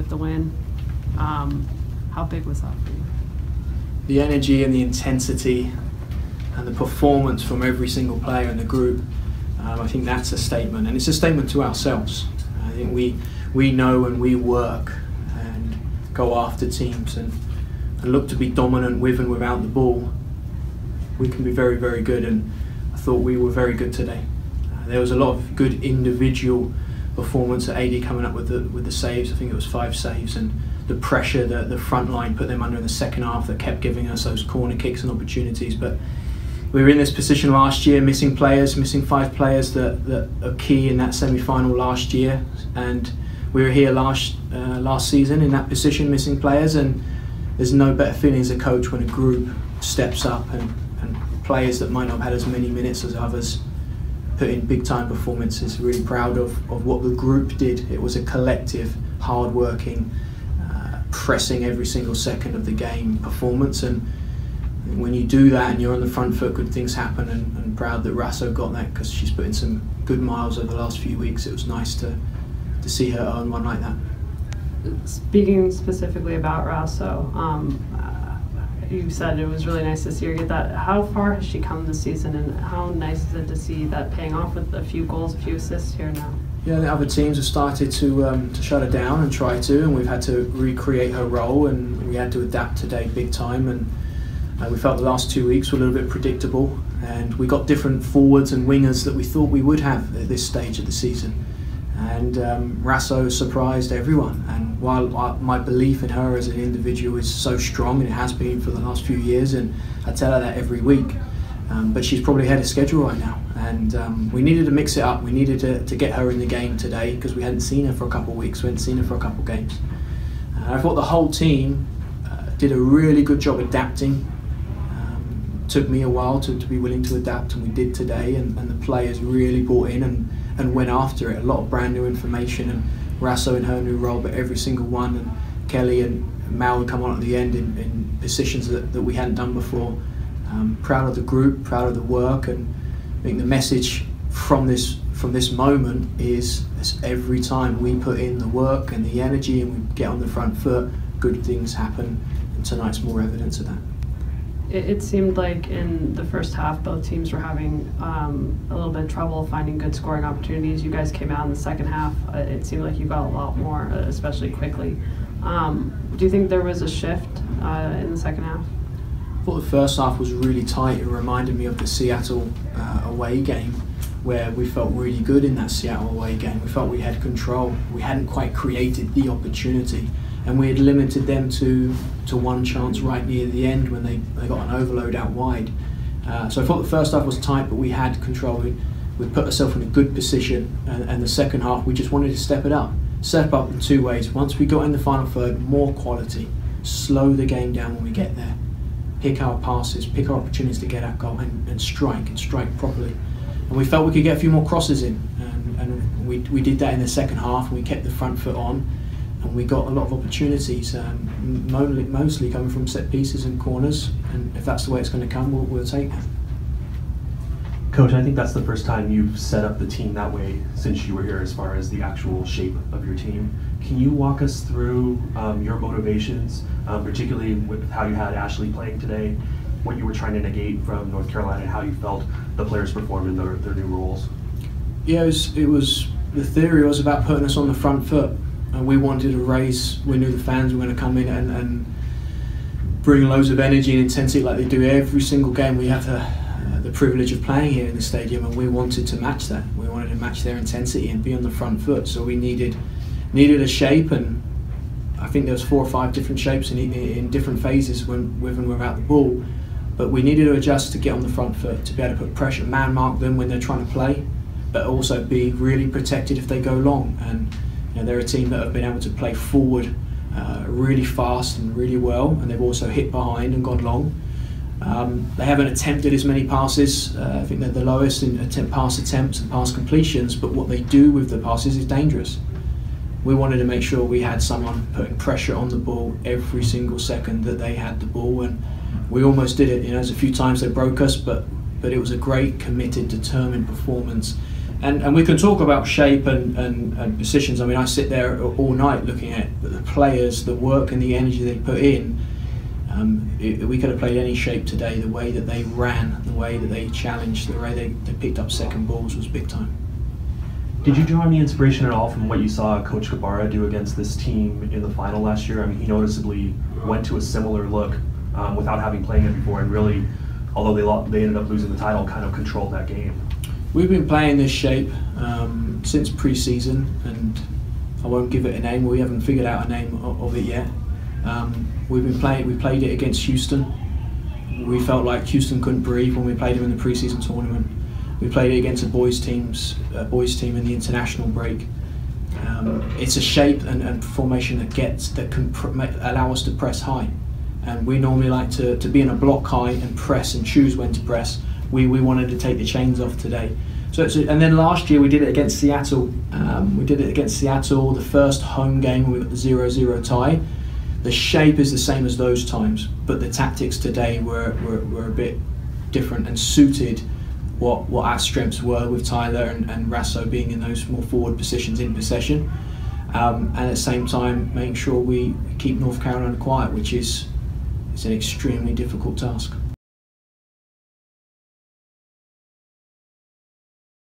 with the win. How big was that for you? The energy and the intensity and the performance from every single player in the group, I think that's a statement, and it's a statement to ourselves. I think we know when we work and go after teams and look to be dominant with and without the ball, we can be very, very good, and I thought we were very good today. There was a lot of good individual performance at AD coming up with the saves. I think it was 5 saves, and the pressure that the front line put them under in the second half that kept giving us those corner kicks and opportunities. But we were in this position last year, missing 5 players that are key in that semi-final last year, and we were here last season in that position, missing players, and there's no better feeling as a coach when a group steps up and players that might not have had as many minutes as others put in big time performances. Really proud of what the group did. It was a collective, hard-working, pressing every single second of the game performance, and when you do that and you're on the front foot, good things happen, and proud that Rasso got that because she's put in some good miles over the last few weeks. It was nice to see her earn one like that. Speaking specifically about Rasso, you said it was really nice to see her get that. How far has she come this season, and how nice is it to see that paying off with a few goals, a few assists here now? Yeah, the other teams have started to shut her down and try to, and we've had to recreate her role, and we had to adapt today big time, and we felt the last 2 weeks were a little bit predictable, and we got different forwards and wingers that we thought we would have at this stage of the season. And Rasso surprised everyone, and while my belief in her as an individual is so strong, and it has been for the last few years, and I tell her that every week, but she's probably ahead of schedule right now, and we needed to mix it up. We needed to get her in the game today because we hadn't seen her for a couple of weeks, we hadn't seen her for a couple of games. I thought the whole team did a really good job adapting. Took me a while to be willing to adapt, and we did today, and the players really bought in and went after it. A lot of brand new information, and Rasso in her new role, but every single one, and Kelly and Mal would come on at the end in positions that we hadn't done before. Proud of the group, proud of the work, and I think the message from this moment is every time we put in the work and the energy and we get on the front foot, good things happen, and tonight's more evidence of that. It seemed like in the first half both teams were having a little bit of trouble finding good scoring opportunities. You guys came out in the second half. It seemed like you got a lot more, especially quickly. Do you think there was a shift in the second half? I thought the first half was really tight. It reminded me of the Seattle away game, where we felt really good in that Seattle away game. We felt we had control. We hadn't quite created the opportunity, and we had limited them to one chance right near the end when they got an overload out wide. So I thought the first half was tight, but we had control. We put ourselves in a good position, and the second half we just wanted to step it up. Step up in 2 ways. Once we got in the final third, more quality. Slow the game down when we get there. Pick our passes, pick our opportunities to get at goal, and strike properly. And we felt we could get a few more crosses in, and we did that in the second half, and we kept the front foot on, and we got a lot of opportunities, mostly coming from set pieces and corners, and if that's the way it's going to come, we'll take it. Coach, I think that's the first time you've set up the team that way since you were here, as far as the actual shape of your team. Can you walk us through your motivations, particularly with how you had Ashley playing today, what you were trying to negate from North Carolina, and how you felt the players performed in their new roles? Yeah, it was the theory was about putting us on the front foot, and we wanted to raise. We knew the fans were going to come in and bring loads of energy and intensity like they do every single game. We have the privilege of playing here in the stadium, and we wanted to match that. We wanted to match their intensity and be on the front foot. So we needed a shape, and I think there was 4 or 5 different shapes in different phases with and without the ball. But we needed to adjust to get on the front foot, to be able to put pressure, man mark them when they're trying to play, but also be really protected if they go long. And you know, they're a team that have been able to play forward really fast and really well, and they've also hit behind and gone long. They haven't attempted as many passes. I think they're the lowest in pass attempts and pass completions, but what they do with the passes is dangerous. We wanted to make sure we had someone putting pressure on the ball every single second that they had the ball, and we almost did it. You know, there's a few times they broke us, but it was a great, committed, determined performance And we can talk about shape and positions. I mean, I sit there all night looking at the players, the work and the energy they put in. We could have played any shape today. The way that they ran, the way that they challenged, the way they picked up second balls was big time. Did you draw any inspiration at all from what you saw Coach Gabarra do against this team in the final last year? I mean, he noticeably went to a similar look without having played it before, and really, although they ended up losing the title, kind of controlled that game. We've been playing this shape since pre-season, and I won't give it a name. We haven't figured out a name of it yet. We played it against Houston. We felt like Houston couldn't breathe when we played them in the pre-season tournament. We played it against a boys team in the international break. It's a shape and formation that can allow us to press high, and we normally like to be in a block high and press and choose when to press. We wanted to take the chains off today. And then last year we did it against Seattle. The first home game we got the 0-0 tie. The shape is the same as those times, but the tactics today were a bit different and suited what our strengths were, with Tyler and Rasso being in those more forward positions in possession, and at the same time making sure we keep North Carolina quiet, which is an extremely difficult task.